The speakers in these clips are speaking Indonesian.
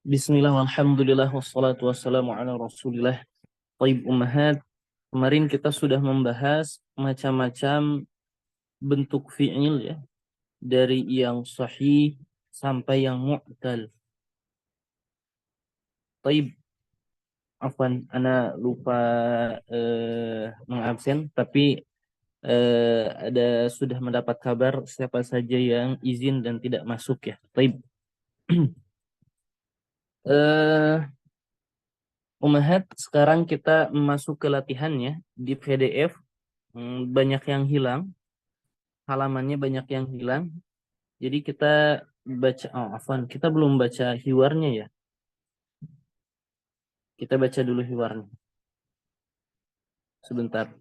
Bismillah, walhamdulillah, wassalatu wassalamu ala rasulillah. Taib ummahat, kemarin kita sudah membahas macam-macam bentuk fi'il ya, dari yang sahih sampai yang mu'tal. Taib, afwan, ana lupa mengabsen, tapi ada sudah mendapat kabar siapa saja yang izin dan tidak masuk ya. Taib. eh Ummahat, sekarang kita masuk ke latihannya di PDF. Banyak yang hilang, halamannya banyak yang hilang. Jadi kita baca, afwan, kita belum baca hiwarnya ya. Kita baca dulu hiwarnya. Sebentar.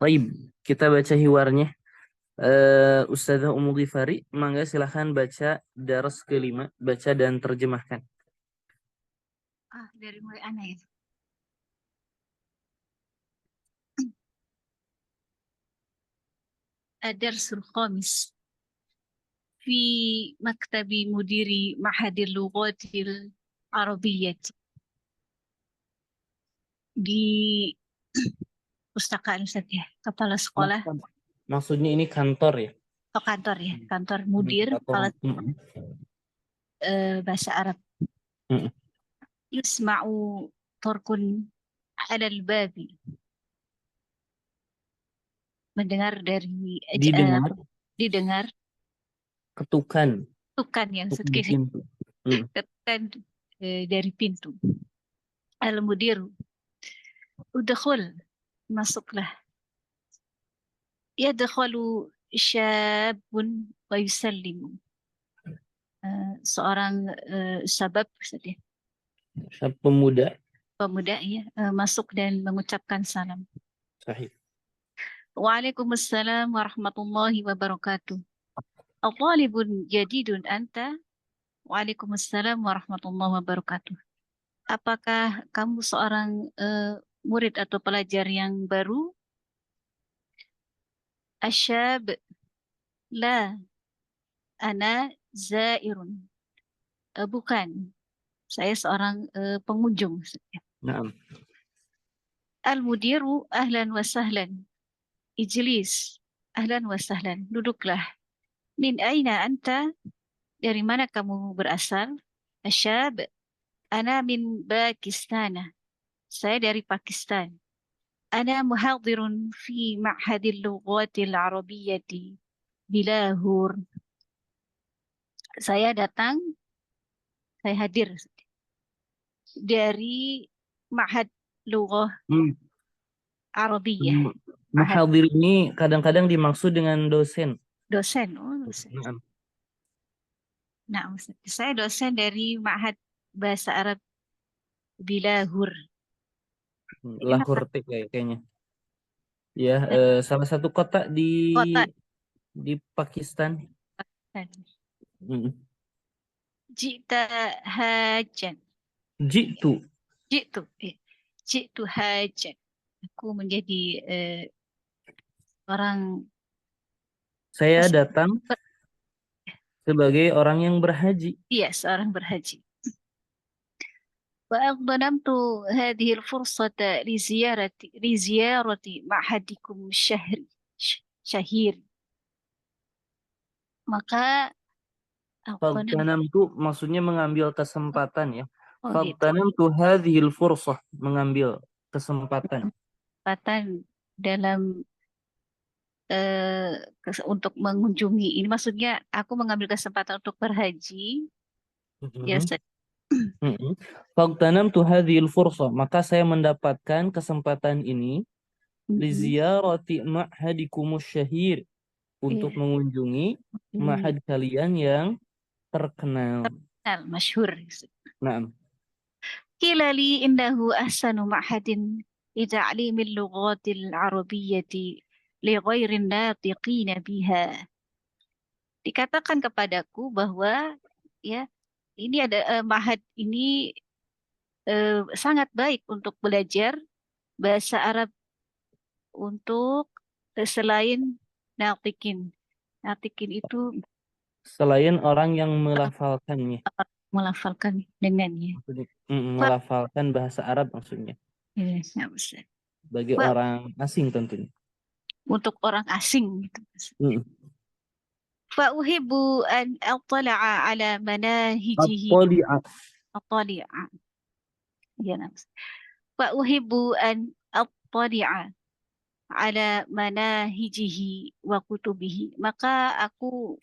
Baik, kita baca hiwarnya. Ustazah Ummu Ghifari, mangga silahkan baca daras kelima, baca dan terjemahkan. Dari mulai ana ya. Ad-darsul khamis fi maktabi mudiri Mahadil Lughatil Arabiyyah, di pustakaan Ustaz ya, kepala sekolah Maksudnya ini kantor ya? atau kantor ya, kantor mudir kepala bahasa Arab. Yusma'u torkun alal babi, mendengar dari didengar ketukan yang di pintu. ketukan dari pintu. Al-mudiru udkhul, masuklah. Yadkhulu syabun wa yusallimu, seorang syabab ya, Pemuda. Ya, masuk dan mengucapkan salam. Sahih. Waalaikumsalam warahmatullahi wabarakatuh. Al-talibun jadidun anta. Waalaikumsalam warahmatullahi wabarakatuh. Apakah kamu seorang murid atau pelajar yang baru? Asyab, la, ana zairun. Bukan, saya seorang pengunjung. Naam. Al-mudiru ahlan wa sahlan. Ijlis, ahlan wa sahlan. Duduklah. Min aina anta? Dari mana kamu berasal? Asyab, ana min Pakistan. Saya dari Pakistan. Ana muhadirun fi ma'hadil lughatil arabiyyati bilahur. Saya hadir dari Ma'had Lughah Arabiyyah. Muhadir ini kadang-kadang dimaksud dengan dosen. Dosen, dosen. Nah, saya dosen dari Ma'had Bahasa Arab Bilahur. Lahore kayaknya. Ya, salah satu kota di Pakistan. Jita hajan. Jitu hajan. Aku menjadi orang. Saya datang sebagai orang yang berhaji. Iya, seorang berhaji. وأغتنمت هذه الفرصة لزيارة معهدكم الشهير. Maka Fagtanamtu maksudnya mengambil kesempatan ya. Fagtanamtu hadhil fursah, mengambil kesempatan. Dalam untuk mengunjungi ini, maksudnya aku mengambil kesempatan untuk berhaji. Biasa. Fagtanamtu hadhil fursah, maka saya mendapatkan kesempatan ini liziarati ma'hadikumus syahir, untuk mengunjungi ma'had kalian yang terkenal. Masyhur. Naam. Qila li innahu ahsanu ma'hadin لتعليم اللغات العربية لغير الناطقين بها. Dikatakan kepadaku bahwa ya ini ada ma'had ini sangat baik untuk belajar bahasa Arab untuk selain natikin. Natikin itu Selain orang yang melafalkannya. melafalkan dengannya. Maksudnya, Fa- melafalkan bahasa Arab maksudnya. ya, ya, Ustaz. Bagi Fa- orang asing tentunya. untuk orang asing gitu. Mm. فأحب أن أطلع على مناهجه At-tali'a. أطلع ya, Ustaz. فأحب أن أطلع ala manahijihi wa kutubihi. Maka aku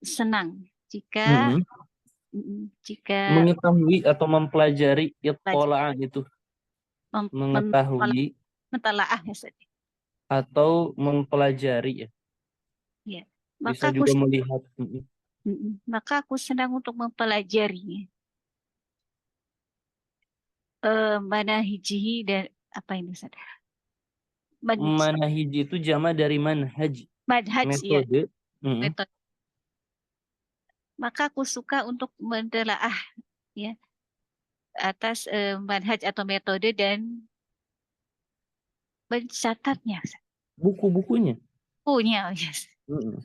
senang jika Mm-mm. jika Mengetahui atau mempelajari pelajar ittola'ah itu. mem- mem- Mengetahui mentalaah ya, Ustaz. atau mempelajari ya. Ya. Bisa Maka aku juga melihat. Mm-mm. maka aku senang untuk mempelajari manahijihi dan apa ini Ustaz? Manhaj itu jama dari manhaj. Manhaj ya, Metode. Mm-mm. metode. Maka aku suka untuk mentelaah ya atas manhaj atau metode dan mencatatnya. Buku-bukunya. Punya, yes. Mm-mm.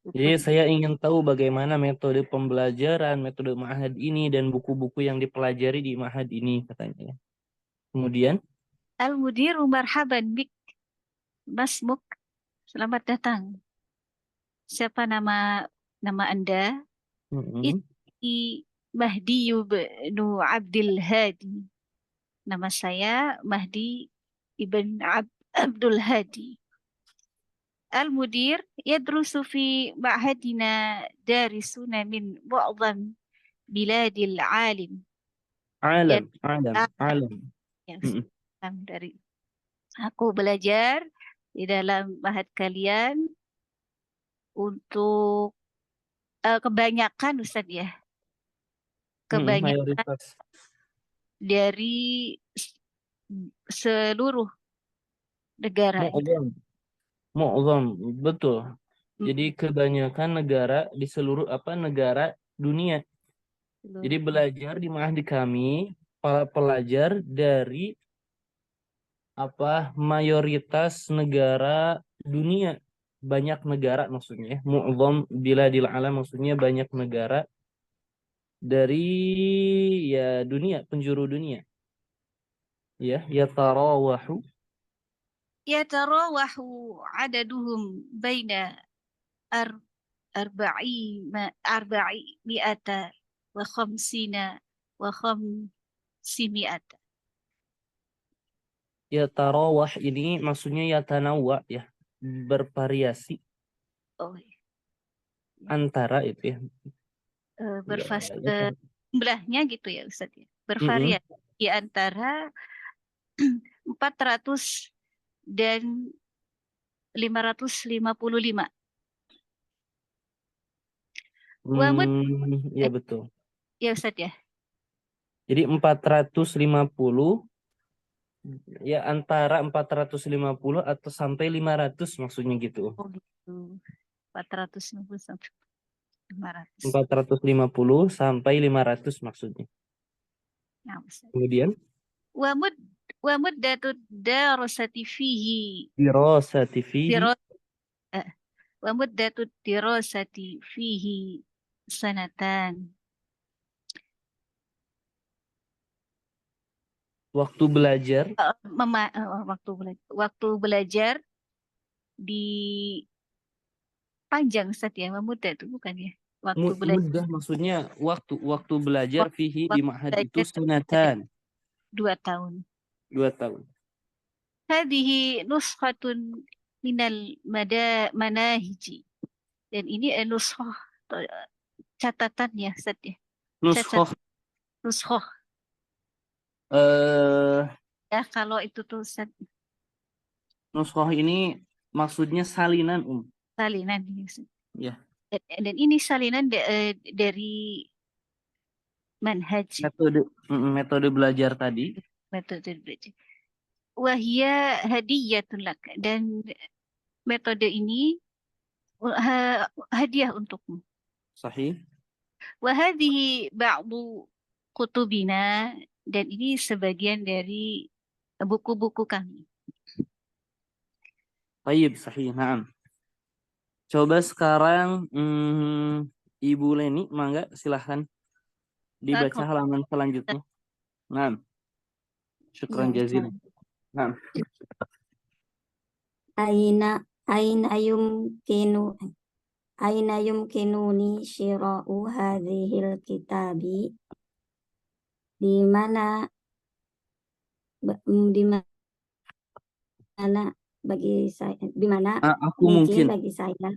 Jadi Bukunya. saya ingin tahu bagaimana metode pembelajaran, metode ma'had ini, dan buku-buku yang dipelajari di ma'had ini katanya. Kemudian, Al-Mudiru marhaban bik, Masmuk, selamat datang. Siapa nama Anda? mm-mm. Iti Mahdi ibnu Abdul Hadi. Nama saya Mahdi ibn Abdul Hadi. Al-Mudir yadrusu fi ma'hadina darisuna min mu'zam biladil alim. Ya, Alam, alam. yang Mm-mm. dari aku belajar di dalam mahad kalian untuk kebanyakan Ustaz ya, kebanyakan Mayoritas. dari seluruh negara itu. Mu'zam, mu'zam, betul. Jadi Mm, kebanyakan negara di seluruh negara dunia. Jadi seluruh. belajar di ma'had kami, para pelajar dari mayoritas negara dunia, banyak negara maksudnya ya. Mu'zam biladil alam maksudnya banyak negara dari ya dunia, penjuru dunia ya, yatarawahu. Yatarawahu adaduhum baina ar arba'i mi'ata wa khamsina wa khamsimi'ata. Yatarawah ini maksudnya yatanawwa ya, bervariasi Oh, ya. antara itu ya. Ya, jumlahnya gitu ya Ustaz ya. Mm-mm. Bervariasi di antara 400 dan 555. Wamud Ya betul. ya Ustaz ya. Jadi 450 ya, antara 450 atau sampai 500 maksudnya gitu. Oh gitu. 450 sampai 500. 450 sampai 500 maksudnya. Nah, Ustaz. Kemudian Wamud Wamuddatud darasati fihi dirasati fihi, diro eh, Wamuddatud dirasati fihi sanatan. waktu belajar Waktu belajar di panjang Ustaz ya, memudah itu bukan ya? Waktu belajar mudah maksudnya waktu belajar fihi di waktu ma'had itu belajar ada sanatan, 2 tahun. 2 tahun. Hadhihi nuskhatun minal manahiji. Dan ini nuskhah catatan ya Ustaz ya. Cacat Nuskhoh nuskhah eh ya kalau itu tuh Ustaz, nuskhoh ini maksudnya salinan salinan ya, Ustaz. ya, Dan ini salinan dari manhaj metode belajar tadi. metode belajar. wahia hadiyatun lak. Dan metode ini hadiah untukmu. Sahih. Wahadihi ba'du kutubina. Dan ini sebagian dari buku-buku kami. Tayyib, sahih. Naam. Coba sekarang Ibu Leni, mangga silahkan dibaca halaman selanjutnya. Naam. Syukran Ya, jazilan. Ustaz. Naam. Aina yumkinuni syira'u hadhil kitabi, di mana bagi saya, di mana Aku mungkin mungkin. bagi saya,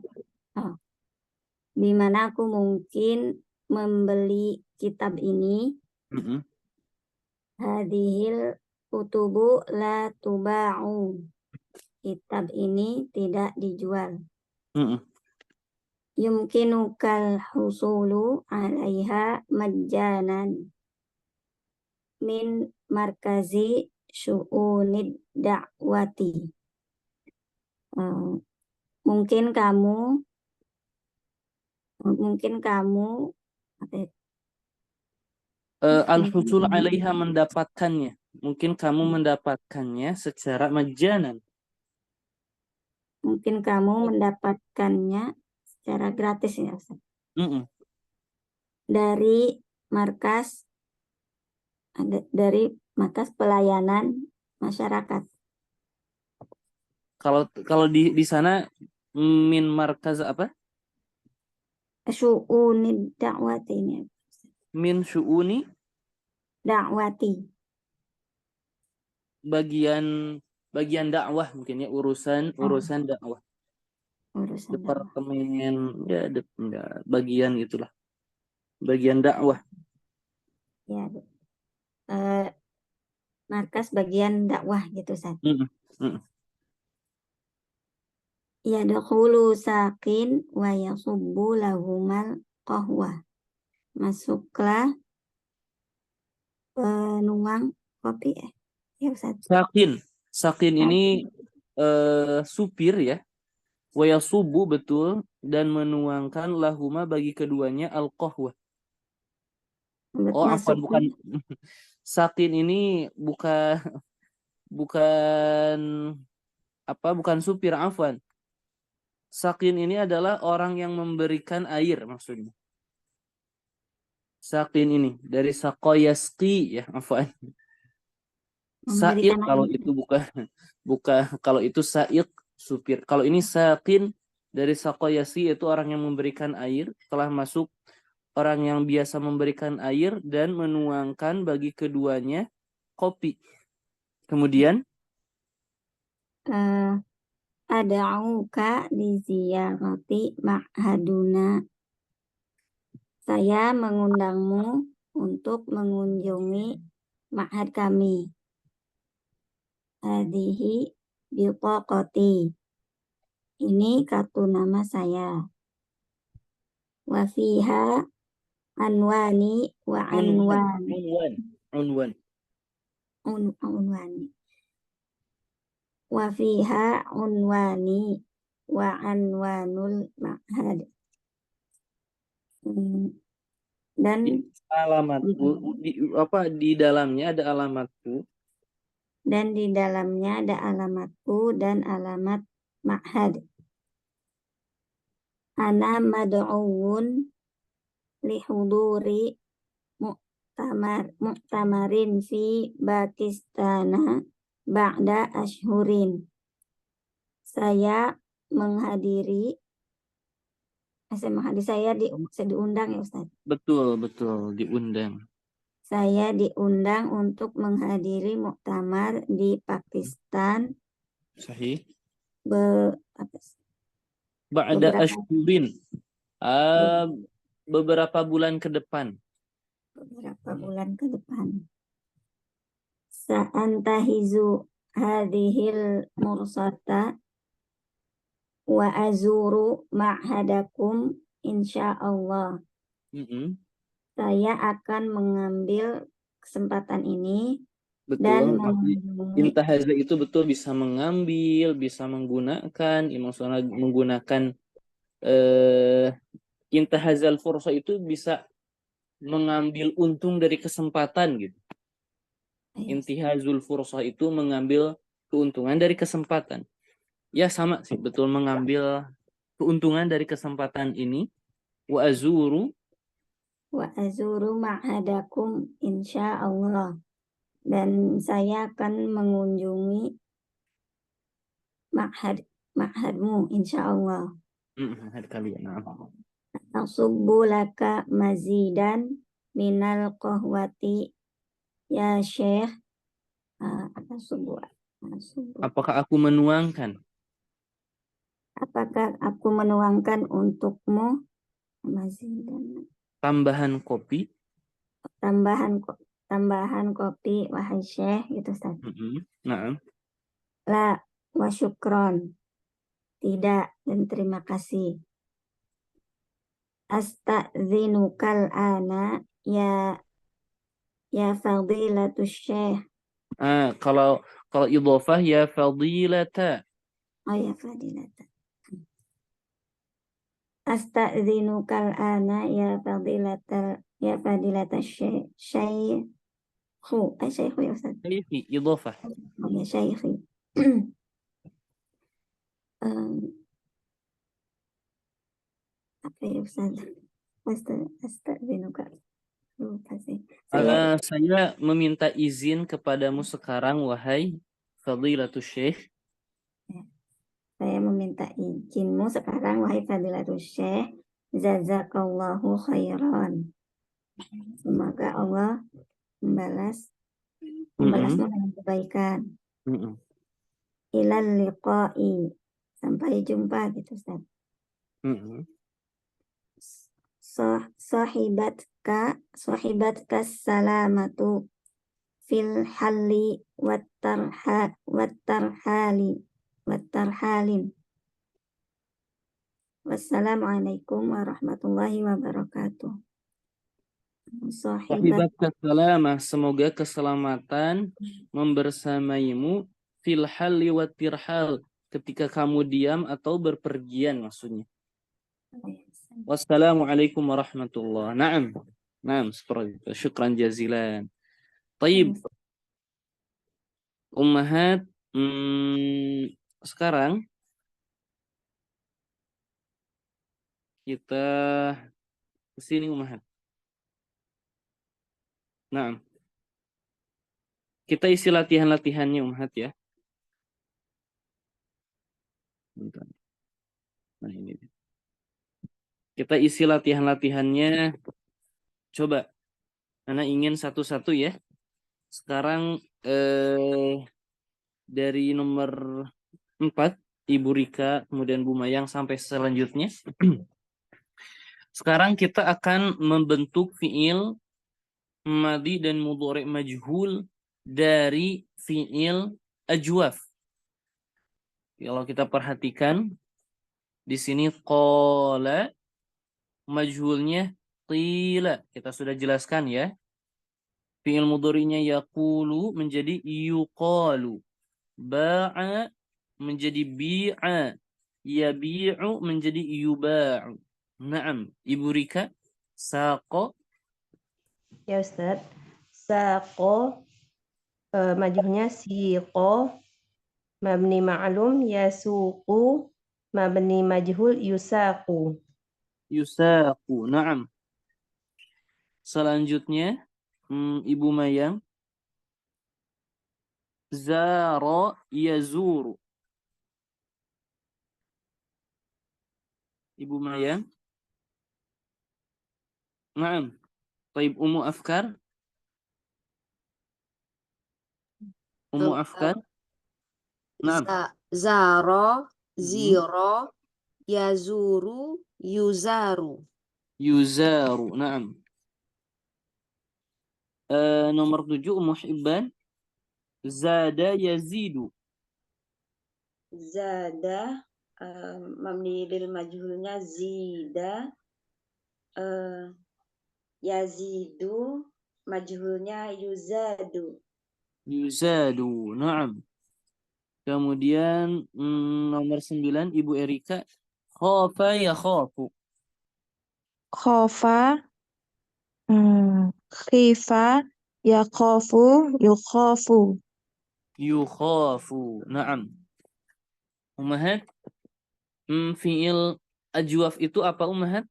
di mana aku mungkin membeli kitab ini. Mm-mm. Hadhil kutubu la tuba'u, kitab ini tidak dijual. Mm-mm. Yumkinukal husulu 'alaiha majjanan min markazi syu'unid da'wati. Mungkin kamu apa ya? Al-husul 'alaiha, mendapatkannya. Mungkin kamu mendapatkannya secara majanan. Mungkin kamu mendapatkannya secara gratis ya, Ustaz. Mm-mm. Dari markas pelayanan masyarakat. Kalau di sana min markaz apa? Syu'unid da'wati ini. Min syu'uni, Da'wati. bagian dakwah mungkin ya, urusan dakwah. Urusan dakwah. Departemen ya, bagian itulah. Bagian dakwah. Ya, markas bagian dakwah gitu, Ustaz. Mm-mm. Mm-mm. Yadkhulu saqin wa yasubbu lahumal qahwah. Masuklah penuang kopi ya, Ustaz. Sakin ini supir ya. Wa yasubbu, betul, dan menuangkan lahuma bagi keduanya al-qahwah. Oh, afwan, bukan. Sakin ini bukan supir, afwan. Sakin ini adalah orang yang memberikan air maksudnya. Sakin ini dari sakoyasti ya, afwan. Said kalau itu bukan kalau itu said supir. Kalau ini sakin dari sakoyasi, yaitu orang yang memberikan air, telah masuk orang yang biasa memberikan air dan menuangkan bagi keduanya kopi. Kemudian ad'uka li ziyarati ma'haduna. Saya mengundangmu untuk mengunjungi ma'had kami. Hadihi biqaqati. Ini kartu nama saya. Wa fiha anwani wa unwani. Wa fiha unwani wa anwanul ma'had. Dan alamatku di dalamnya ada alamatku. Dan di dalamnya ada alamatku dan alamat ma'had. Ana mad'uun lihuduri mu'tamarin fi Pakistana ba'da ashhurin. Saya diundang ya, Ustaz. Betul, diundang. Saya diundang untuk menghadiri muktamar di Pakistan. Sahih. Ba'da ashhurin. Beberapa bulan ke depan. Sa'antahizu hadhil mursata wa azuru ma'hadakum insyaallah. Saya akan mengambil kesempatan ini dan Betul. mengunjungi. Intahaza itu betul bisa mengambil, bisa menggunakan, emosional menggunakan intahazal fursa itu bisa mengambil untung dari kesempatan gitu. Intihazul fursa itu mengambil keuntungan dari kesempatan. Ya sama sih, betul mengambil keuntungan dari kesempatan ini. Wa azuru Wa azuru ma'hadakum insya Allah. Dan saya akan mengunjungi ma'hadmu insya Allah. hari kalian. Asubbu laka mazidan minal qahwati ya Syekh. Asubbu. Apakah aku menuangkan Apakah aku menuangkan untukmu mazidan tambahan kopi? tambahan kopi wahai Syekh gitu Ustaz. Nah, La wa syukron. Tidak dan terima kasih. Asta'dzinukal ana ya fadilatus Syekh. kalau idhofah ya fadilata. Oh ya fadilata. Asta'dzinukal ana ya fadilata syekhu. Syekhu ya Ustaz. Syekhi idhofah. Oh ya syekhi. Apa ya Ustaz? Asta'dzinukal. Lupa sih. Saya meminta izin kepadamu sekarang, wahai Fadilatul Syekh. Saya meminta izinmu sekarang, wahai Fadilatul Syekh. Jazakallahu khairan. Semoga Allah membalasmu dengan kebaikan. Ilal liqa'i. Sampai jumpa gitu Ustaz. Sahibatka salamatu fil halli wattarhalin. Wassalamualaikum warahmatullahi wabarakatuh. Sahibatka salamah, semoga keselamatan membersamaimu fil halli wattirhal, ketika kamu diam atau berpergian maksudnya. Wassalamualaikum warahmatullahi. Naam, seperti itu. Syukran jazilan. Taib. Ummahat, sekarang kita ke sini Ummahat. Nah, kita isi latihan-latihannya Ummahat ya. Bentar. Nah ini. Kita isi latihan-latihannya. Coba. Karena ingin satu-satu ya. Sekarang dari nomor 4, Ibu Rika, kemudian Bu Mayang sampai selanjutnya. Sekarang kita akan membentuk fiil madhi dan mudhari' majhul dari fiil ajwaf. Kalau kita perhatikan di sini qala majhulnya qila. Kita sudah jelaskan ya. Fiil mudhari'nya yaqulu menjadi yuqalu. Ba'a menjadi bi'a. Yabi'u menjadi yuba'u. Naam, Ibu Rika, saqo. Ya Ustaz, saqo majhulnya siqo, mabni ma'lum yasuqu, mabni majhul yusaqu. Yusaqu, naam. Selanjutnya, Ibu Mayang, zara yazuru. Ibu Mayang. Naam. Taib Ummu Afkar. Ummu Afkar. Naam. Zaro, ziro, yazuru, yuzaru. Yuzaru, naam. Nomor 7 Ummu Hibban. Zada yazidu. Zada mabni lil majhulnya zida, yazidu majhulnya yuzadu. Yuzadu. Naam. Kemudian nomor 9 Ibu Erika. Khafa yakhafu. Khofa, khifa, yakhofu, yukhofu. Yukhafu. Naam. Ummahat. Fiil ajwaf itu apa Ummahat?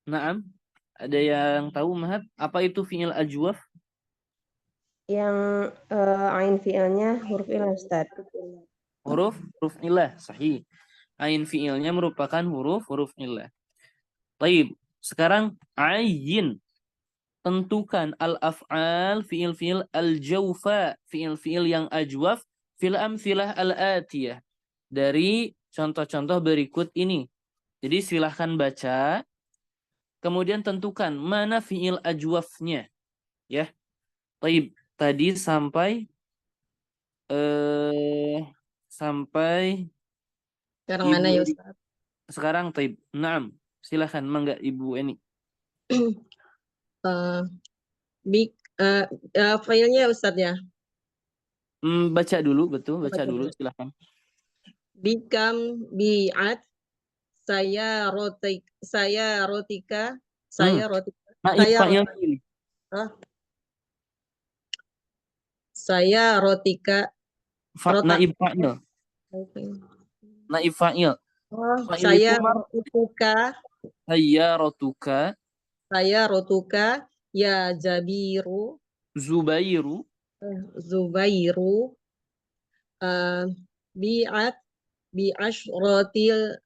Naam. Ada yang tahu Ummahat? Apa itu fiil ajwaf? Yang ain fi'ilnya huruf ilah, Ustaz. Huruf ilah. Sahih. Ain fiilnya merupakan huruf ilah. Taib. Sekarang ayin. Tentukan al-af'al fiil-fiil al-jawfa, fiil-fiil yang ajwaf fil amthilah al-atiyah. Dari contoh-contoh berikut ini. Jadi silahkan baca, kemudian tentukan mana fiil ajwafnya. Ya. Taib. Tadi sampai sampai Sekarang Ibu mana ya Eri. Ustaz? Sekarang taib. Naam. Silahkan mangga Ibu Eni. Eh, big filenya Ustaz ya. Baca dulu, betul. Baca Baca dulu, dulu. silahkan. Bikam bi'at saya rotika Naib saya fa'il roti- ini. saya rotika rotak. Naib fa'il. Naib fa'il. Fa'il itu Saya rotuka sayyaratuka ya Jabiru Zubairu Zubairu bi'at bi'ashrotil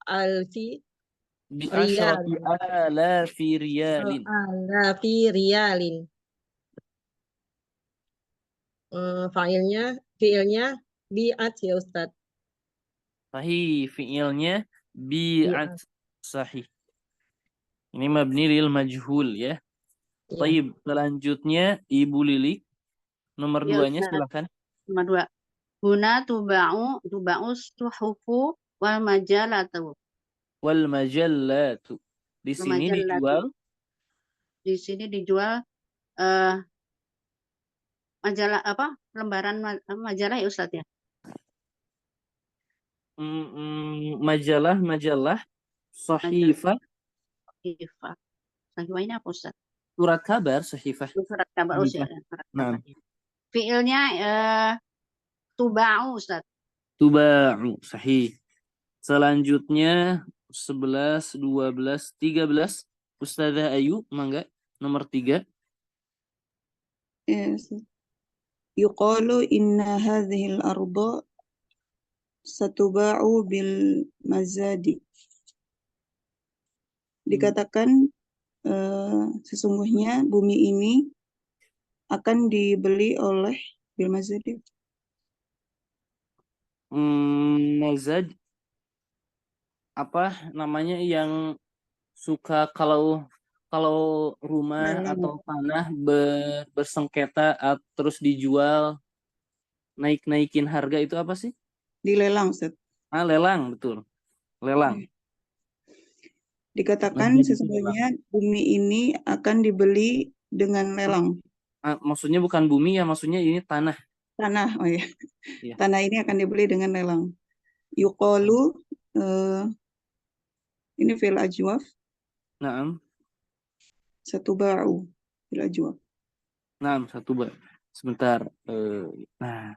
alfi bi riyal asyrati alafi riyalin. alafi riyalin. Fiilnya bi'at ya Ustaz. Sahih, fi'ilnya bi'at. Bi'at. Sahih. Ini mabni lil majhul ya. Ya. Taib, selanjutnya Ibu Lilik. Nomor Ya, 2-nya Ustaz. silakan. Nomor 2. Huna tuba'u suhufu wal majalatu. Wal majallatu. Di Wal sini majallatu. dijual Di sini dijual eh majalah apa? Lembaran majalah ya Ustaz ya. majalah sahifah, Sahifah. Sahifah ini apa Ustaz? surat kabar, sahifah. Surat kabar Sahifah. surat Nah, kabar. Fiilnya tuba'u Ustaz. tuba'u, sahih. Selanjutnya 11, 12, 13. Ustazah Ayu, mangga. Nomor 3. Yes. Yuqalu inna hadhil arda satuba'u bil mazadi. Dikatakan sesungguhnya bumi ini akan dibeli oleh bil mazadi. Mazad, apa namanya yang suka kalau rumah atau tanah bersengketa terus dijual naikin harga itu apa sih? Dilelang, Ustaz. Lelang, betul. Lelang. Dikatakan Mazad itu sesungguhnya bumi ini akan dibeli dengan lelang. Maksudnya bukan bumi ya, maksudnya ini tanah. Tanah, oh ya. Iya. Tanah ini akan dibeli dengan lelang. Yuqalu ini fil ajwaf. Naam. Satuba'u fil ajwaf. Naam, sebentar. Nah,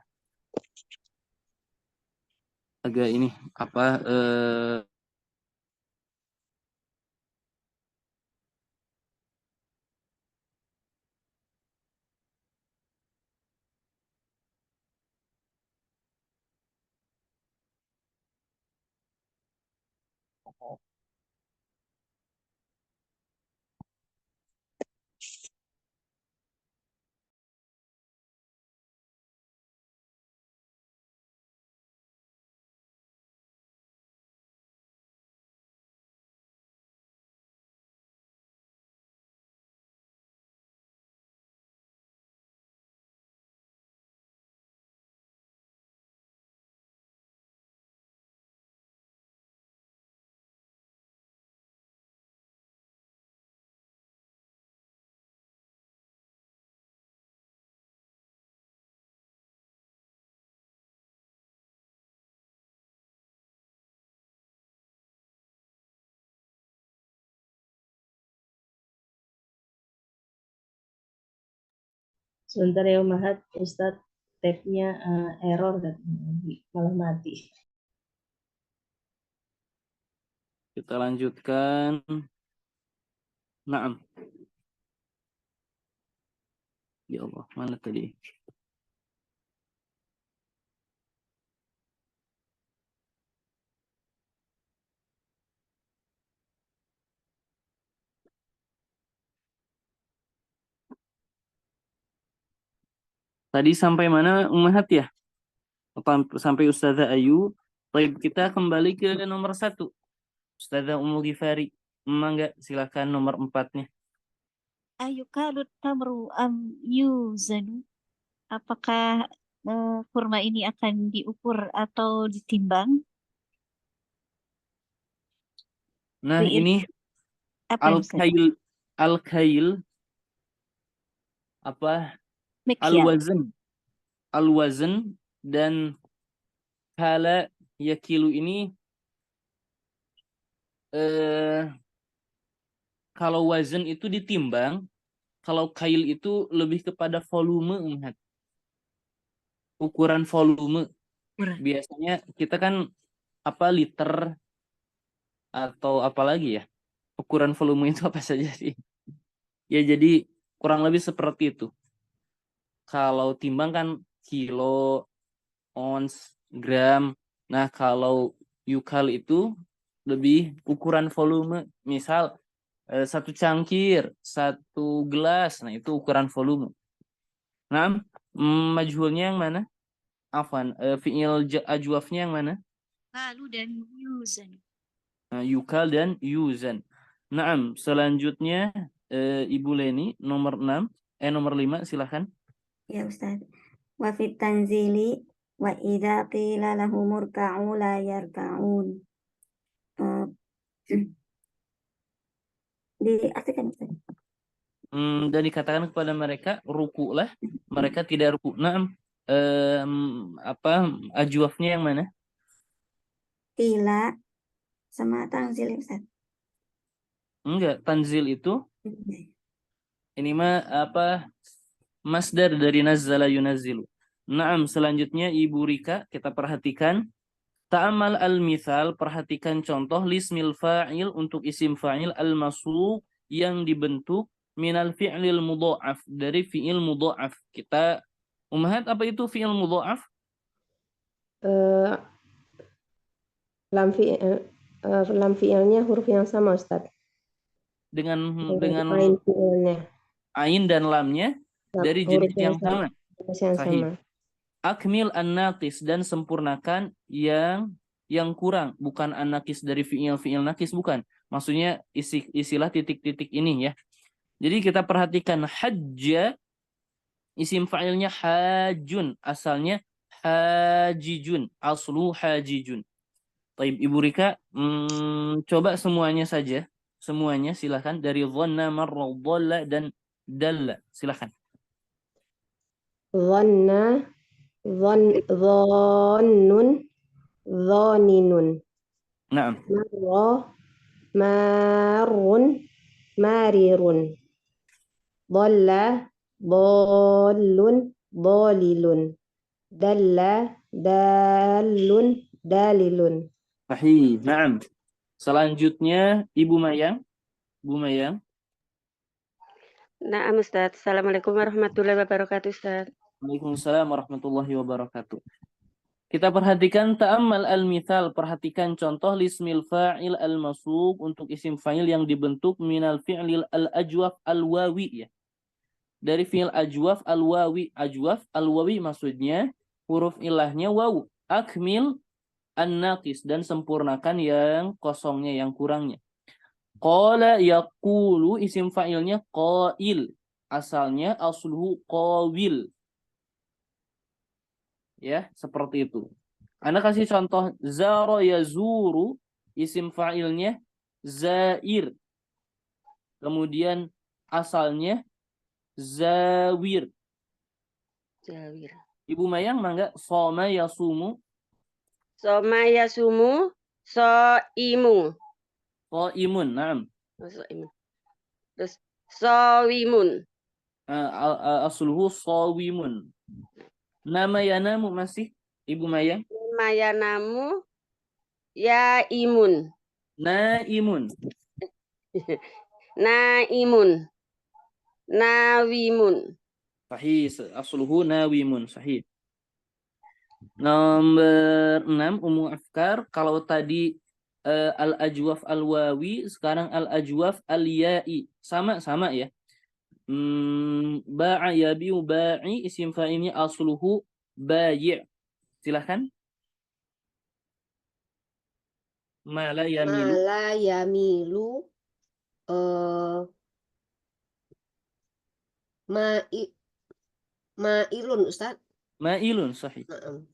agak ini apa Sebentar ya Umahat, Ustadz, tab-nya error malah mati. Kita lanjutkan. Naam. Ya Allah, mana tadi? Tadi sampai mana Ummahat ya? Sampai Ustazah Ayu. Baik, kita kembali ke nomor 1. Ustazah Ummul Ghifari. Mangga, silakan nomor 4-nya. Ayukalut tamru am yuzanu. Apakah kurma ini akan diukur atau ditimbang? Nah, Fi'il ini apa Ustaz? al-kail apa? Mikyal. Al-wazn dan kala yakilu ini kalau wazn itu ditimbang, kalau kail itu lebih kepada volume, Umhat. Ukuran volume. Biasanya kita kan apa liter atau apa lagi ya? Ukuran volume itu apa saja sih? Ya jadi kurang lebih seperti itu. Kalau timbang kan kilo, ons, gram. Nah, kalau yukal itu lebih ukuran volume. Misal 1 cangkir, 1 gelas. Nah, itu ukuran volume. Nah, majhulnya yang mana? Afwan, fi'il ajwafnya yang mana? Lalu dan yuzan. Yukal dan yuzan. Naam, selanjutnya Ibu Leni nomor 6, nomor 5 silahkan. Ya Ustaz. Wa fit tanzili wa idza qila lahum urka'u la yarka'un. Diartikan Ustaz. Dan dikatakan kepada mereka rukulah, mereka tidak ruku. Naam, apa ajwafnya yang mana? Qila sama tanzil Ustaz. Enggak, tanzil itu ini mah apa masdar dari nazzala yunazzilu. Naam, selanjutnya Ibu Rika, kita perhatikan ta'amal al-mithal, perhatikan contoh lismil fa'il untuk isim fa'il al-masuk yang dibentuk minal fi'lil mudha'af, dari fi'il mudha'af. Kita Ummahat, apa itu fi'il mudha'af? Lam fi'ilnya huruf yang sama Ustaz. Dengan Ain fi'ilnya. ain dan lamnya dari Huruf jenis yang sama. Sahih. sama. Akmil an-naqis, dan sempurnakan yang kurang, bukan an-naqis dari fi'il naqis, bukan. Maksudnya istilah titik-titik ini ya. Jadi kita perhatikan hajja, isim fa'ilnya hajun, asalnya hajijun, aslu hajijun. Taib Ibu Rika, coba semuanya saja. Semuanya silahkan dari dhanna, marra, dhalla, dan dalla. Silahkan. Dhanna, dhannun, dhaninun. Naam. Marra, marrun, marirun. Dhalla, dhallun, dhalilun. Dalla, dallun, dalilun. Sahih. Naam. Selanjutnya Ibu Mayang. Bu Mayang. Nah, Ustaz. Assalamualaikum warahmatullahi wabarakatuh, Ustaz. Waalaikumsalam warahmatullahi wabarakatuh. Kita perhatikan ta'ammal al-mithal, perhatikan contoh lismil fa'il al-masuk untuk isim fa'il yang dibentuk minal fi'lil al-ajwaf al-wawi ya. Dari fi'il ajwaf al-wawi. Ajwaf al-wawi maksudnya huruf ilahnya wawu. Akmil an-naqis, dan sempurnakan yang kosongnya, yang kurangnya. Qala yaqulu, isim fa'ilnya qail. Asalnya asluhu qawil. Ya, seperti itu. Anda kasih contoh zara yazuru, isim fa'ilnya zair. Kemudian asalnya zawir. Jawir. Ibu Mayang mangga soma yasumu. Soma yasumu, soimu. Qaimun, na'am. Soimu. Terus sowimun. Asluhu sawimun. Nama yanamu masih Ibu Maya? Mayanamu ya imun. Naimun. Naimun. Nawimun. Sahih. Asluhu nawimun. Sahih. Nomor 6 umum afkar. Kalau tadi al-ajwaf al-wawi, sekarang al-ajwaf al-ya'i. Sama ya. Ba'a yabi'u ba'i, isim fa'ilnya asluhu bayi'. Silahkan. Mala yamilu. Mala yamilu ma'i ma'ilun Ustaz. Ma'ilun, sahih. Naam.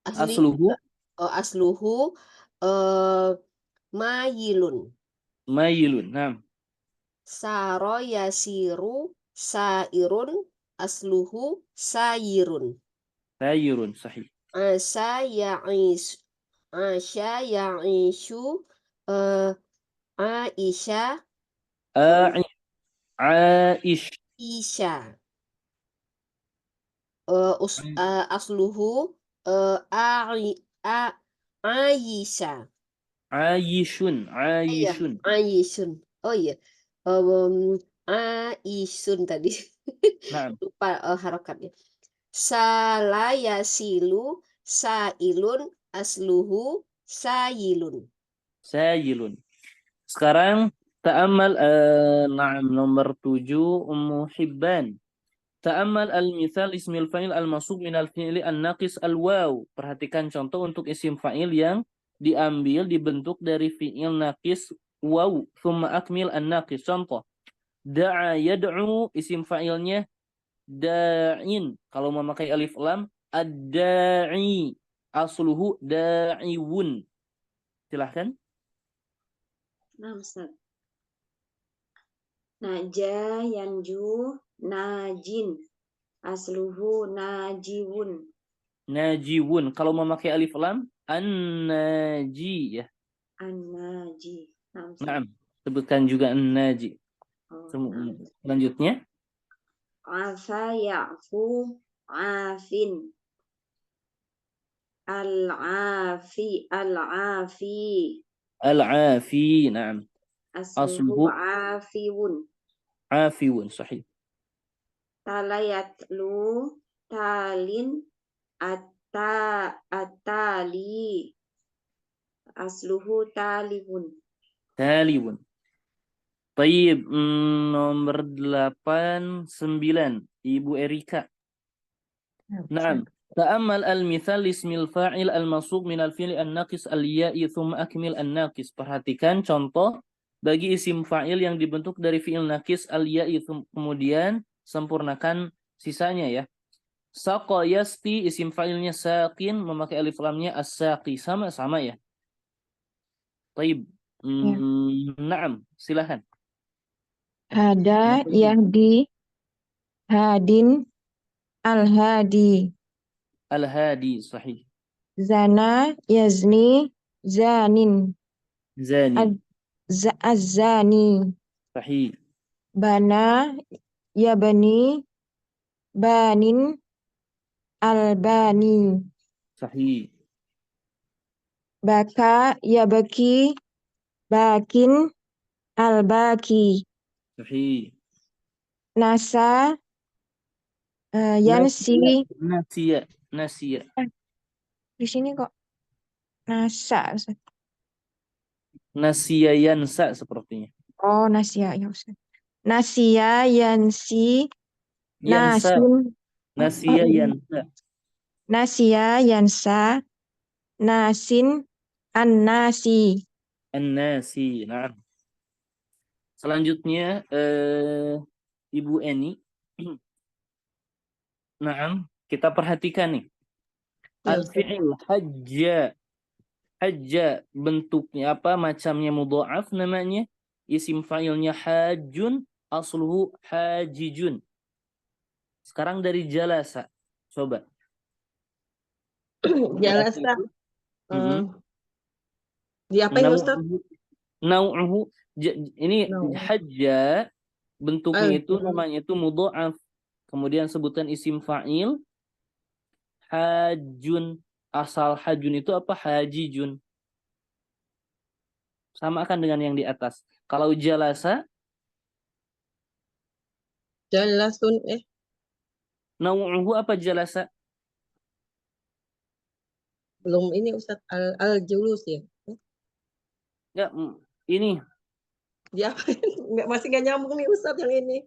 Asluhu Asluhu mayilun. mayilun. Nah, Saro yasiru sairun asluhu sayirun. sayirun, sahih. Asya ya'ishu Aisyah Aish. Isya. Asluhu Aisyah. Ayishun. Iya, Ayishun. Aisyun. Oh iya. Aisyun tadi. Nah, Lupa harokatnya. Salayasilu sailun asluhu sayilun. sayilun. Sekarang ta'amal nomor 7 Ummu Hibban. Ta'amal al-mithal ismil fa'il al-masuk min al-fi'li an-naqis al-waw. Perhatikan contoh untuk isim fa'il yang diambil dibentuk dari fi'il naqis waw. Thumma akmil an-naqis. Contoh. Da'a yad'u, isim fa'ilnya da'in. Kalau memakai alif lam, ad-da'i. Asluhu da'iwun. Silahkan. Nah, Ustaz. Naja yanju najin. Asluhu najiwun. Najiwun. Kalau memakai alif lam, an-naji ya. An-naji. Nah, Ustaz. Naam. Sebutkan juga an-naji. Nah. Selanjutnya. Afa ya'fu afin. Al-afi. Al-afi. Naam. Asluhu Asluhu afiwun. afiwun. Sahih. Talayatlu talin atali. Asluhu talibun. Taliwun. Tayyib. Nomor 8, 9. Ibu Erika. Naam. Ta'ammal al-mithal ismil fa'il al-masuk min al-fi'li an-naqis al-ya'i thumma akmil an-naqis. Perhatikan contoh bagi isim fa'il yang dibentuk dari fi'il naqis al-ya'i, kemudian sempurnakan sisanya ya. Saqa yasqi, isim fa'ilnya saqin, memakai alif lamnya as-saqi. Sama-sama ya. Taib. Naam, silakan. Hada yahdi hadin al-hadi. Al-hadi, sahih. Zana yazni zanin. Zani, Az-zani. sahih. Bana yabani banin al-bani. Sahih. Baka yabaki bakin al-baki. Sahih. Nasa yansi. Nasiya. Di sini kok nasa. Nasiya yansa sepertinya. Oh, nasia ya Ustaz. Nasia yansi Yansa. nasin. Nasiya yansa. Nasia yansa nasin an-nasi. An-nasi. Nah. Selanjutnya Ibu Eni. Nah, kita perhatikan nih. Al-fi'il hajja. Hajja bentuknya apa? Macamnya mudha'af namanya. Isim fa'ilnya hajjun, asluhu hajijun. Sekarang dari jalasa. Coba. Jalasa. Diapain Ustaz? Nau'uhu Ini No. hajja bentuknya itu Al-julu. namanya itu mudha'af. Kemudian sebutan isim fa'il hajun. Asal hajun itu apa? Hajijun. Samakan dengan yang di atas. Kalau jalasa, Jalasun. nau'uhu apa jalasa? Belum ini Ustaz. Al-julus ya. Ya, ini Dia masih nggak nyambung nih Ustaz yang ini.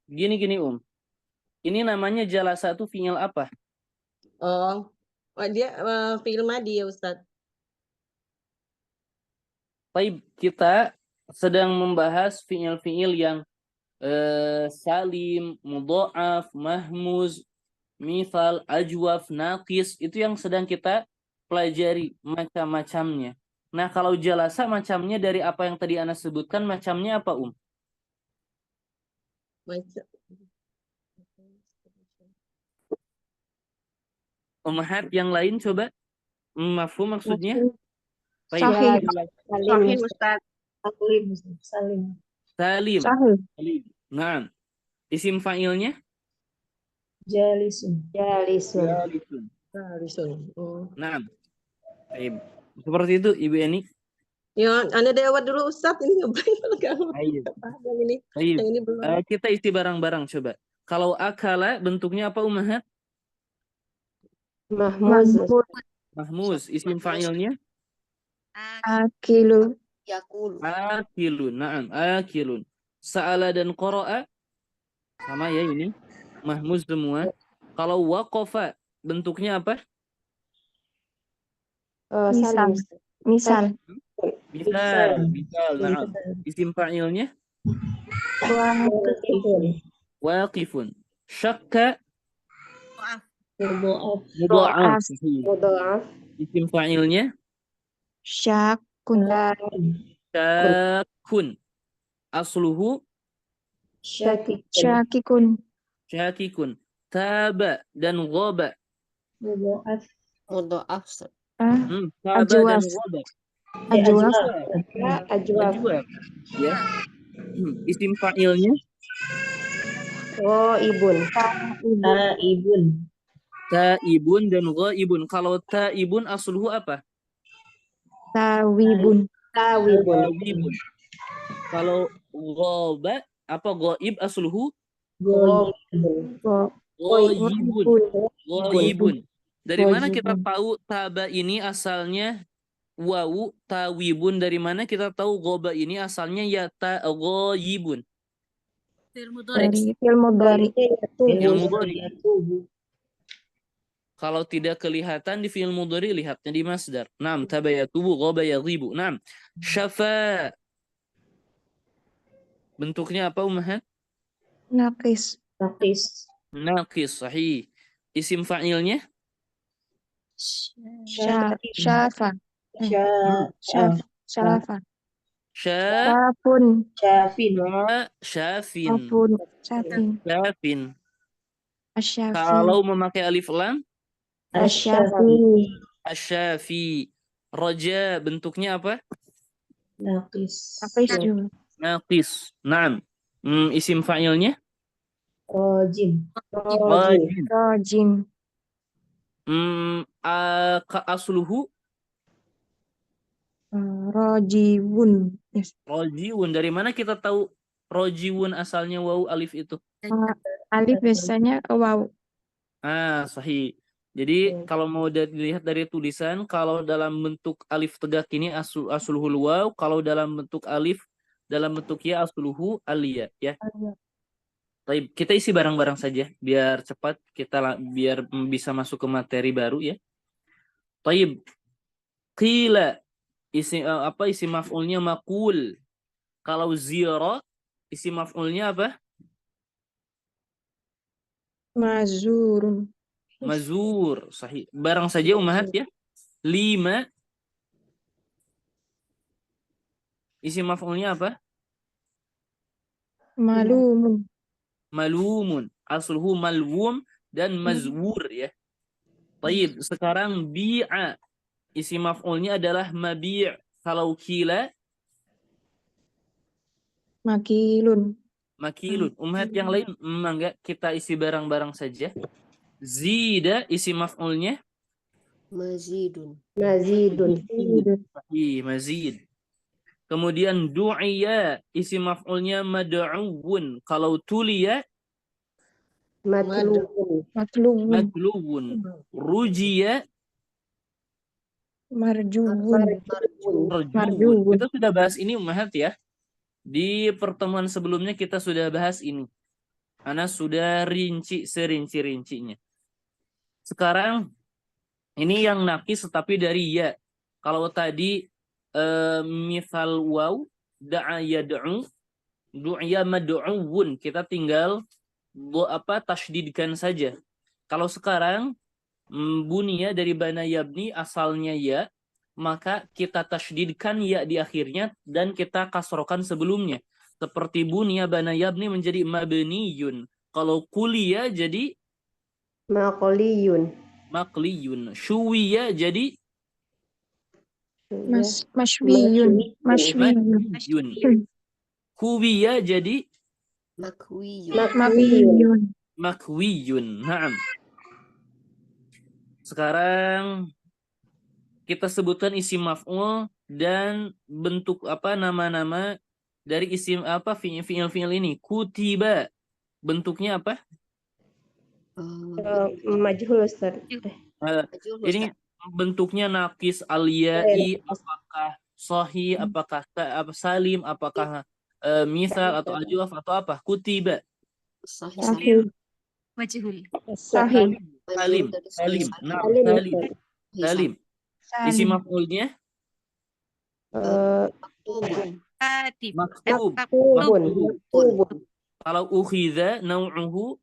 gini ini namanya jalasa itu fi'il apa? Oh, dia fi'il madi ya Ustaz. Baik, kita sedang membahas fi'il-fi'il yang salim, mudha'af, mahmuz, mithal, ajwaf, naqis, itu yang sedang kita pelajari macam-macamnya. Nah, kalau jalasa macamnya dari apa yang tadi Ana sebutkan, macamnya apa, Ummahat yang lain coba. Mafhum maksudnya? Baik. Sahih. Sahih Ustaz. Salim. Salim. Sahih. Nah, isim fa'ilnya? Jalisun. Jalisun. Jalisun. Nah, baik. Seperti itu Ibu Eni. Ya, Anda jawab dulu Ustaz, ini nggak Ayo. yang ini. Baik. Yang ini belum. Kita isi barang-barang coba. Kalau akala bentuknya apa Ummahat? Mahmuz. Isim fa'ilnya? Akilu. Yakul. Akilun. Naam, akilun. Sa'ala dan qara'a sama ya ini. Mahmuz semua. Kalau waqafa bentuknya apa? Misal. Misal. Naam. Isim fa'ilnya? Waqifun. Syakka mudha'af. Isim fa'ilnya? Syakun. Syakun. Asluhu Syakikun. syakikun. Taba dan ghaba. Mudha'af. Taba Ajwaf. dan ghaba. Ajwaf. Ajwaf. Ya. Isim fa'ilnya? Taibun dan ghaibun. Kalau taibun asluhu apa? Tawibun. Tawibun. Kalau ghaba apa ghaib asluhu? Ghaibun. Dari mana kita tahu taba ini asalnya wawu, tawibun? Dari mana kita tahu ghaba ini asalnya ya ghaibun? Dari fi'il mudhari. Fi'il mudhari. Kalau tidak kelihatan di fi'il mudhari, lihatnya di masdar. Naam, taba yatubu, ghaba yaghibu. Naam. Syafa. Bentuknya apa Ummahat? Naqis. Naqis, sahih. Isim fa'ilnya? Syafa. Syafa. Syafin. Syafin. Asyafi. Kalau memakai alif lam? Asyafi. Raja bentuknya apa? Naqis. Naqis. Naam. Isim fa'ilnya? Rajim. Rajim. Asluhu? Rajibun. Yes. Rojiwun. Dari mana kita tahu rojiwun asalnya wawu alif itu? Alif biasanya waw. Sahih. Jadi kalau mau dilihat dari tulisan, kalau dalam bentuk alif tegak ini asluhul waw, kalau dalam bentuk alif, dalam bentuk ya asluhu aliyah, ya. Baik, kita isi barang-barang saja biar cepat, biar bisa masuk ke materi baru ya. Baik. Qila isi maf'ulnya maqul. Kalau zira isi maf'ulnya apa? Mazurun. Mazur, sahih. Barang saja Ummahat ya. 5 isi maf'ulnya apa? Malumun. Malumun. Asluhu malwum dan mazwur ya. Baik, sekarang bi'a isi maf'ulnya adalah mabi'. Kalau kila, Makilun. makilun. Ummahat yang lain, enggak, kita isi barang-barang saja. Zida, isi maf'ulnya. Mazidun. Mazidun. Sahih, mazid. Kemudian du'iya, isi maf'ulnya mad'uwun. Kalau tuliya, Matlubun. Matlubun. madluwun. Rujiya, Marjuun. marjuwun. Marjuun. Kita sudah bahas ini ummahat ya. Di pertemuan sebelumnya kita sudah bahas ini. Ana sudah rinci serinci-rincinya. Sekarang ini yang nakis tetapi dari ya. Kalau tadi misal waw, da'a yad'u, du'ya mad'uwun, kita tinggal tasydidkan saja. Kalau sekarang bunia dari bana yabni asalnya ya, maka kita tasydidkan ya di akhirnya dan kita kasrokan sebelumnya. Seperti bunia bana yabni menjadi mabniyun. Kalau kuliya jadi Maqliyun. makliyun. Syuwiya jadi Mashwiyun. Mashwiyun. makliyun. Kuwiya jadi Makwiyun. Mabiyun. makwiyun. Naam. Sekarang kita sebutkan isim maf'ul dan bentuk nama-nama dari isim fi'il ini. Kutiba. Bentuknya apa? Majhul Ustaz. Ini bentuknya nakis al-ya'i, apakah sahih, apakah salim, apakah misal atau ajwaf atau apa? Kutiba. Sahih. Majhul. Sahih. Salim. Salim. Nah, salim. Salim. Isi maf'ulnya Atib. maktub. Maktubun. Maktub. Kalau ukhidha nau'uhu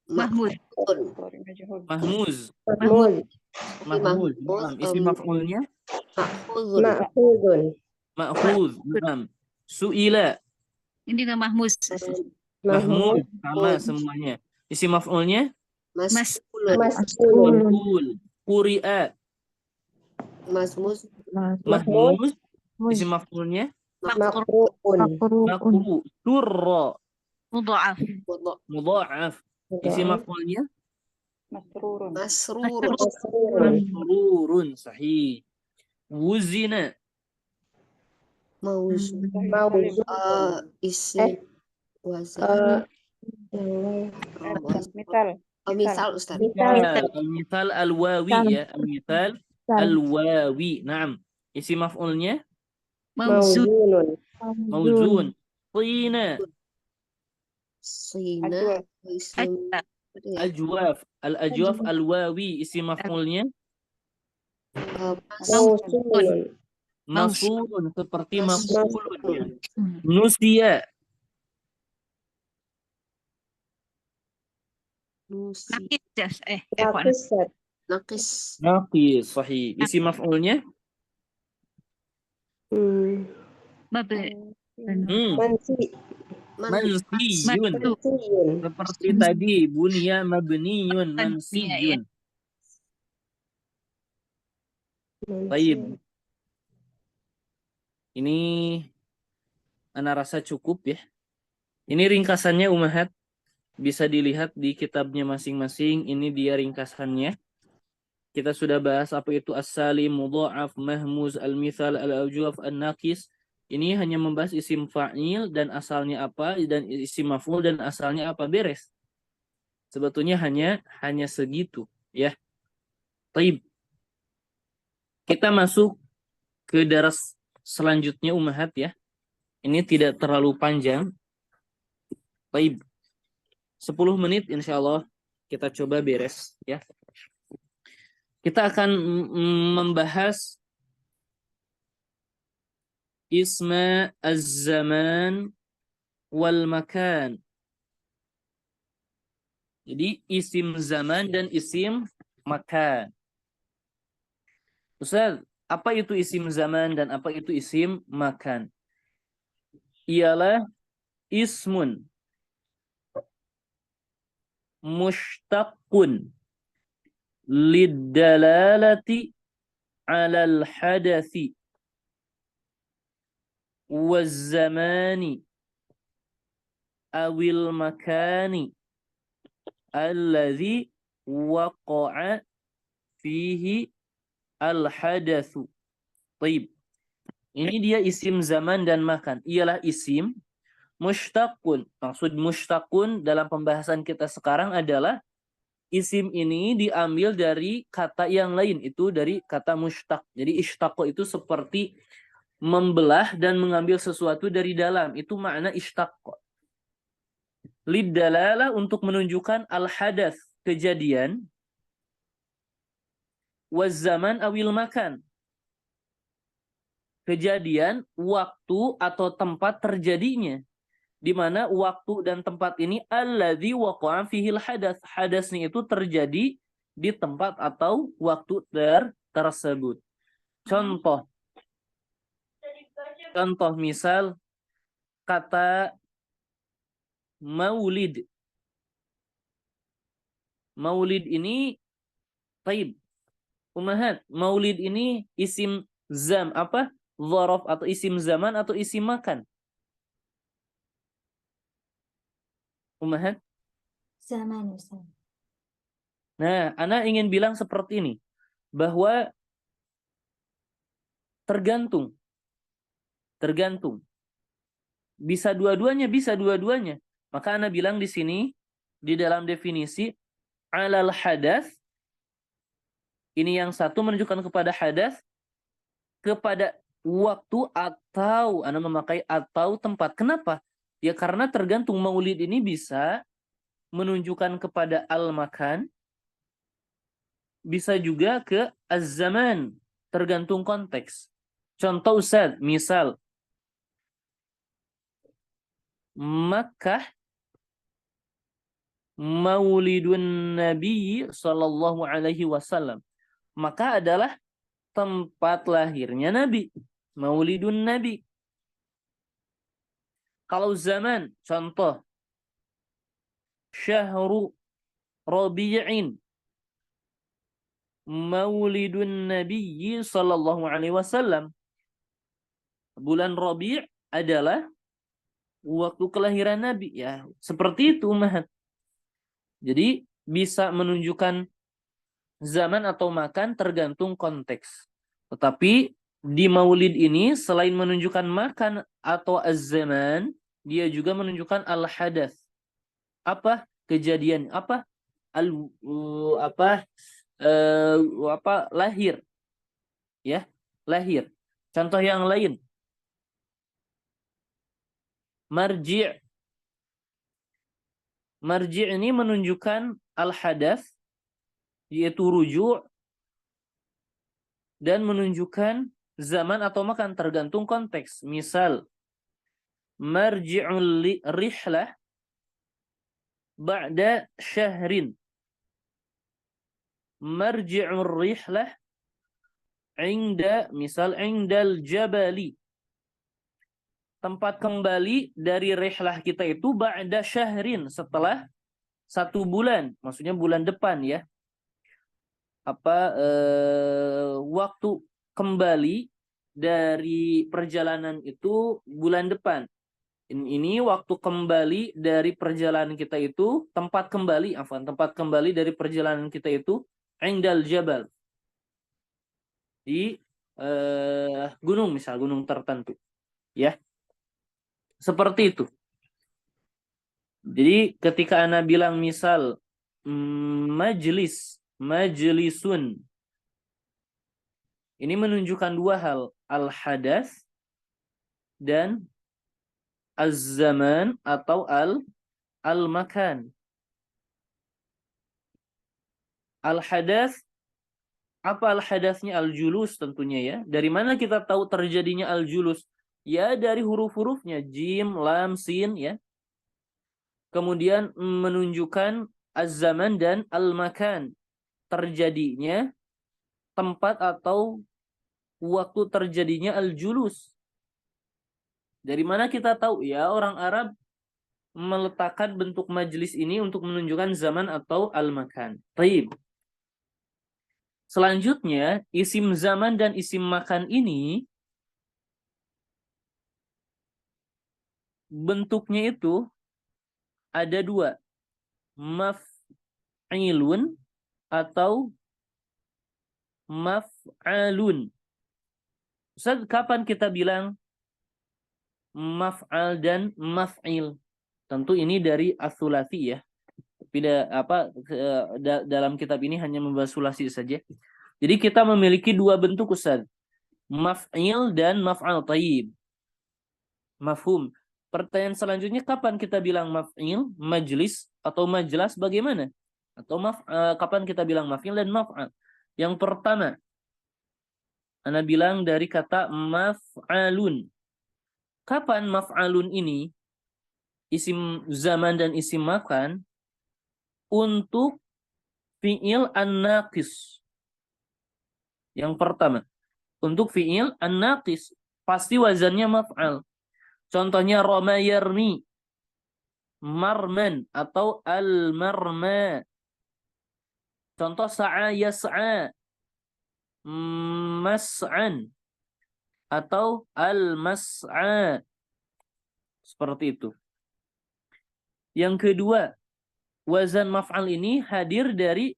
Mahmud. mahmuz. Mahmud. Mahmuz. Isi maf'ulnya Ma'khudun. ma'khudh. Naam. Su'ila. Ini juga Mahmud. Mahmud. Sama semuanya. Isi maf'ulnya Mas'ulun. Mas'ulun. maf'ul. Quri'a. Masmuz. Mahmuz. Isi maf'ulnya Maqru'un. maqru. Surra. Mudha'af. Mudha'af. Isi maf'ulnya Masrurun. masrurun. Sahih. Wuzina. Mauzun. Mauzun. Isim. Wazan. Misal. Misal Ustaz. Al-mithal al-wawi ya. Al-mithal al-wawi. Naam. Isi maf'ulnya Mauzun. Mauzunun. mauzun. Tina. Sina. Isim. Ajwaf. Al-ajwaf al-wawi. Isi maf'ulnya Mausulun. masulun. Seperti Masulun. maf'ulun ya. Nusia. Nusi. Nakis. Nakisat. Nakis. Naqis. Sahih. Isi maf'ulnya Mabni. Mansi. mansiyun. Mansiyun. Seperti tadi bunya mabniyun mansiyun. Baik. Ini ana rasa cukup ya. Ini ringkasannya Ummahat. Bisa dilihat di kitabnya masing-masing. Ini dia ringkasannya. Kita sudah bahas apa itu as-salim, mudha'af, mahmuz, al-mithal, al-awjuf, an-naqis. Ini hanya membahas isim fa'il dan asalnya apa, dan isim maf'ul dan asalnya apa, beres. Sebetulnya hanya segitu ya. Taib. Kita masuk ke daras selanjutnya Ummahat ya. Ini tidak terlalu panjang. Taib. 10 menit insyaallah kita coba beres ya. Kita akan membahas isma az-zaman wal makan. Jadi isim zaman dan isim makan. Ustaz, apa itu isim zaman dan apa itu isim makan? Ialah ismun mushtaqun lidalalati 'alal hadathi waz-zamani awil makani alladhi waqa'a fihi al-hadatsu. Baik. Ini dia isim zaman dan makan. Ialah isim mushtaqun. Maksud mushtaqun dalam pembahasan kita sekarang adalah isim ini diambil dari kata yang lain, itu dari kata mushtaq. Jadi ishtaqo itu seperti membelah dan mengambil sesuatu dari dalam. Itu makna ishtaqo. Lidalalah untuk menunjukkan al-hadath, kejadian, waz-zaman awil makan, kejadian, waktu atau tempat terjadinya. Di mana waktu dan tempat ini alladzi waqa'a fihil hadath. Hadasnya itu terjadi di tempat atau waktu tersebut. Contoh misal kata maulid. Maulid ini taib. Umahat, maulid ini isim apa? Dzaraf atau isim zaman atau isim makan? Umahat? Zaman, Ustaz. Nah, ana ingin bilang seperti ini, bahwa tergantung. Bisa dua-duanya. Maka ana bilang di sini di dalam definisi alal hadas, ini yang satu menunjukkan kepada hadas, kepada waktu atau ana memakai atau tempat. Kenapa? Ya karena tergantung. Maulid ini bisa menunjukkan kepada al-makan, bisa juga ke az-zaman, tergantung konteks. Contoh Ustaz, misal Makkah Maulidun Nabi sallallahu alaihi wasallam. Maka adalah tempat lahirnya Nabi, Maulidun Nabi. Kalau zaman, contoh Syahru Rabi'in Maulidun Nabi sallallahu alaihi wasallam. Bulan Rabi' adalah waktu kelahiran Nabi, ya. Seperti itu, Umahat. Jadi bisa menunjukkan zaman atau makan tergantung konteks. Tetapi di Maulid ini selain menunjukkan makan atau az-zaman, dia juga menunjukkan al-hadath. Apa? Kejadian. Apa? Lahir. Ya, lahir. Contoh yang lain. Marji'. Marji' ini menunjukkan al-hadath, yaitu ruju' dan menunjukkan zaman atau makan tergantung konteks. Misal marji'ul rihlah ba'da syahrin. Marji'ur rihlah indal jabali. Tempat kembali dari rihlah kita itu ba'da syahrin, setelah 1 bulan, maksudnya bulan depan, ya. Waktu kembali dari perjalanan itu bulan depan. Ini waktu kembali dari perjalanan kita itu, tempat kembali dari perjalanan kita itu indal jabal, di gunung, misal gunung tertentu, ya. Seperti itu. Jadi ketika ana bilang misal majlisun, ini menunjukkan 2 hal, al-hadath dan az-zaman atau al-makan. Al-hadath, apa al-hadathnya? Al-julus tentunya, ya. Dari mana kita tahu terjadinya al-julus? Ya dari huruf-hurufnya, jim, lam, sin, ya. Kemudian menunjukkan az-zaman dan al-makan, terjadinya tempat atau waktu terjadinya al-julus. Dari mana kita tahu? Ya orang Arab meletakkan bentuk majlis ini untuk menunjukkan zaman atau al-makan. Baik. Selanjutnya, isim zaman dan isim makan ini bentuknya itu ada dua, maf'ilun atau maf'alun. Ustaz, kapan kita bilang maf'al dan maf'il? Tentu ini dari as-sulasi ya. Tidak dalam kitab ini hanya membahas sulasi saja. Jadi kita memiliki dua bentuk, Ustaz. Maf'il dan maf'al. Tayyib. Mafhum. Pertanyaan selanjutnya, kapan kita bilang maf'il, majlis atau majlas, bagaimana? Atau kapan kita bilang maf'il dan maf'al? Yang pertama, ana bilang dari kata maf'alun. Kapan maf'alun ini isim zaman dan isim makan untuk fi'il an-naqis? Yang pertama, untuk fi'il an-naqis pasti wazannya maf'al. Contohnya rama yarmi, marman atau al-marma. Contoh sa'a yas'a, mas'an atau al-mas'a. Seperti itu. Yang kedua, wazan maf'al ini hadir dari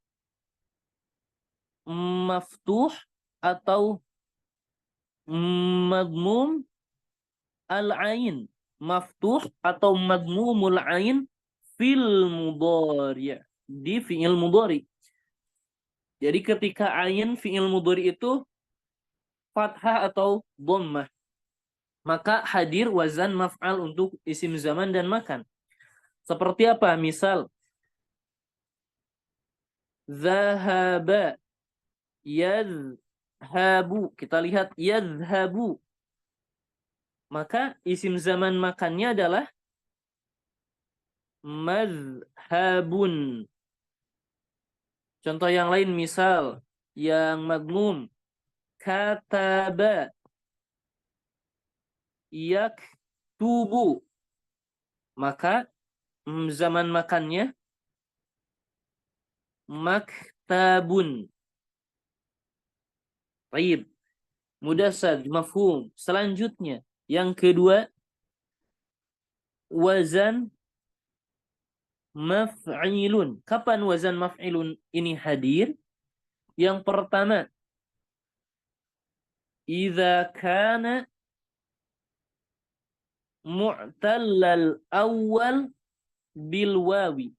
maftuh atau madmum al-ain. Maftuh atau madmumul ain fil mudhari'. Di fi'il mudhari'. Jadi ketika ain fi'il mudhari' itu fathah atau dhammah, maka hadir wazan maf'al untuk isim zaman dan makan. Seperti apa? Misal, zahaba, yadhabu. Kita lihat yadhabu. Maka isim zaman makannya adalah madhabun. Contoh yang lain, misal yang madmum, kataba, yaktubu. Maka zaman makannya maktabun. Baik. Mudah saja, mafhum. Selanjutnya, yang kedua, wazan maf'ilun. Kapan wazan maf'ilun ini hadir? Yang pertama, idza kana mu'tallal awal bil wawi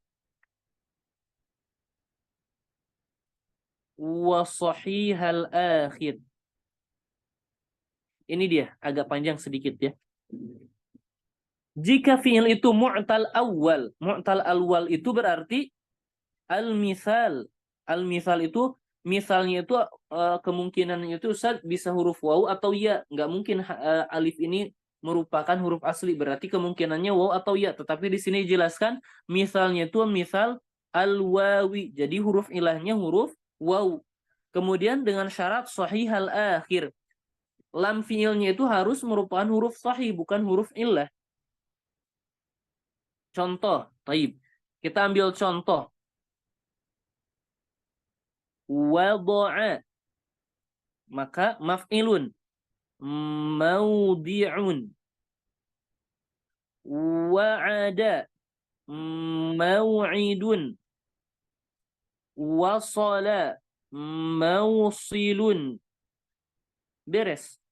wa sahihal akhir. Ini dia, agak panjang sedikit ya. Jika fi'il itu mu'tal awal itu berarti al-misal. Al-misal itu, misalnya itu kemungkinannya itu Ustaz bisa huruf waw atau ya. Nggak mungkin alif ini merupakan huruf asli, berarti kemungkinannya waw atau ya. Tetapi di sini dijelaskan misalnya itu misal al-wawi. Jadi huruf ilahnya huruf waw. Kemudian dengan syarat sahihal akhir. Lam fiilnya itu harus merupakan huruf sahih, bukan huruf illah. Contoh, taib. Kita ambil contoh. Wada'a. Maka maf'ilun. Maudi'un. Wa'ada. Mau'idun. Wasala. Mausilun. Beres.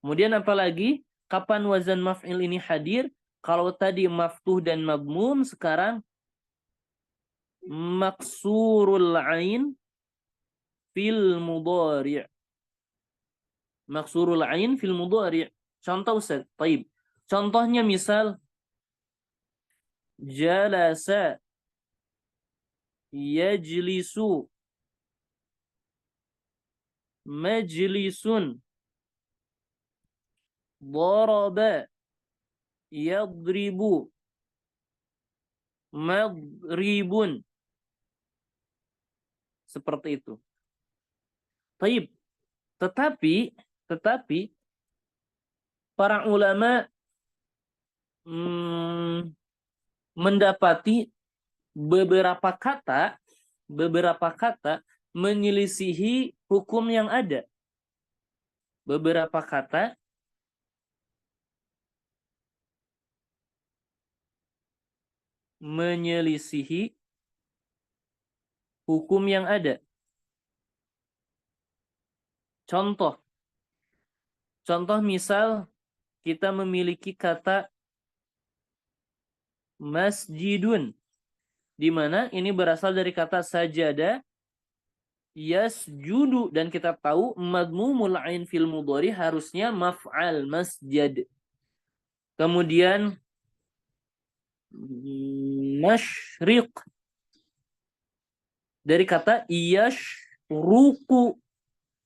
Kemudian apalagi kapan wazan maf'il ini hadir? Kalau tadi maftuh dan madmum, sekarang maksurul ain fil mudhari'. Maksurul ain fil mudhari'. Contoh Ustaz. Taib. Contohnya misal jalasa, yajlisu, majlisun, daraba, yadribu, madribun. Seperti itu. Taib. Tetapi para ulama mendapati beberapa kata menyelisihi hukum yang ada. Beberapa kata menyelisihi hukum yang ada. Contoh misal kita memiliki kata masjidun, di mana ini berasal dari kata sajada yasjudu, dan kita tahu madmumul ain fil mudhari harusnya maf'al masjid. Kemudian masyriq dari kata yashruku,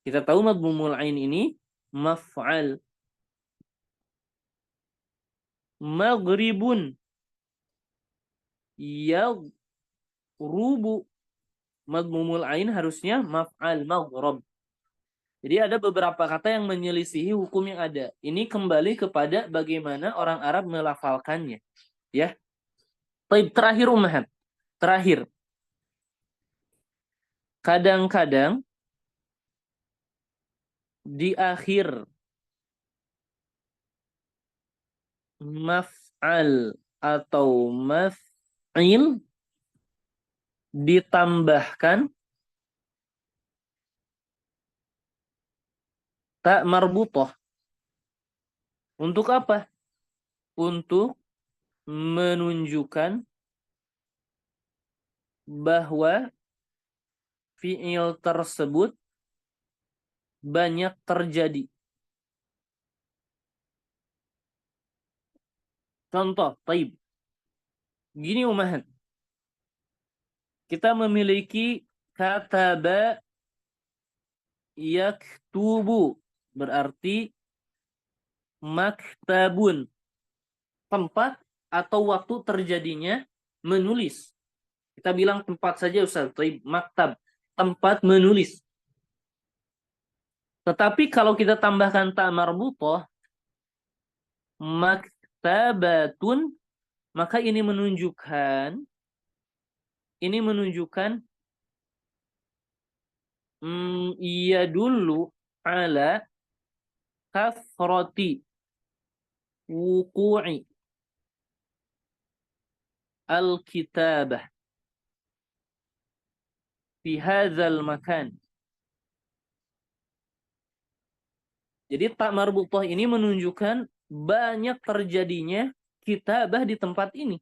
kita tahu madmumul ain ini maf'al. Maghribun yaghrubu, madmumul ain harusnya maf'al maghrib. Jadi ada beberapa kata yang menyelisihi hukum yang ada. Ini kembali kepada bagaimana orang Arab melafalkannya, ya. Baik, terakhir ummahat. Terakhir. Kadang-kadang di akhir maf'al atau maf'il ditambahkan ta marbutah. Untuk apa? Untuk menunjukkan bahwa fi'il tersebut banyak terjadi. Contoh, taib. Gini ummahat. Kita memiliki kataba yaktubu, berarti maktabun, tempat atau waktu terjadinya menulis. Kita bilang tempat saja Ustaz, maktab, tempat menulis. Tetapi kalau kita tambahkan ta marbutah, maktabatun, maka ini menunjukkan ia dulu ala kathrati wuqu'i al-kitabah fi hadzal makan. Jadi ta marbutah ini menunjukkan banyak terjadinya kitabah di tempat ini.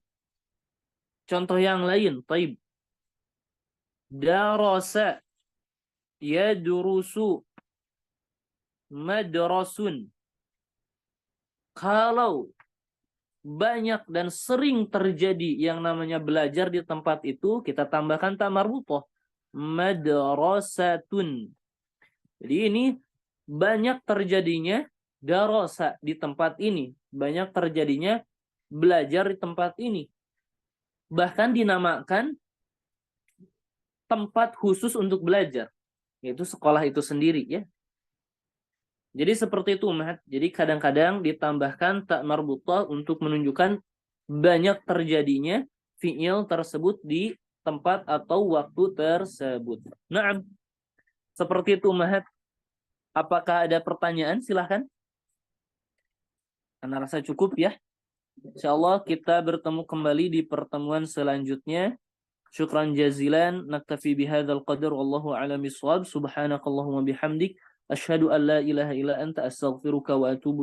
Contoh yang lain, taib. Darasa yadrusu madrasun. Kalau banyak dan sering terjadi yang namanya belajar di tempat itu, kita tambahkan ta marbutah, madrasatun. Jadi ini banyak terjadinya darasa di tempat ini, banyak terjadinya belajar di tempat ini. Bahkan dinamakan tempat khusus untuk belajar, yaitu sekolah itu sendiri, ya. Jadi seperti itu, Mat. Jadi kadang-kadang ditambahkan ta marbutah untuk menunjukkan banyak terjadinya fi'il tersebut di tempat atau waktu tersebut. Nah, seperti itu, Mat. Apakah ada pertanyaan? Silahkan. Karena rasa cukup, ya. Insyaallah kita bertemu kembali di pertemuan selanjutnya. Syukran jazilan. Naktafi bihadzal qadar. Wallahu a'lam bishawab. Subhanakallahumma bihamdik. Asyhadu an la ilaha illa anta astaghfiruka wa atubu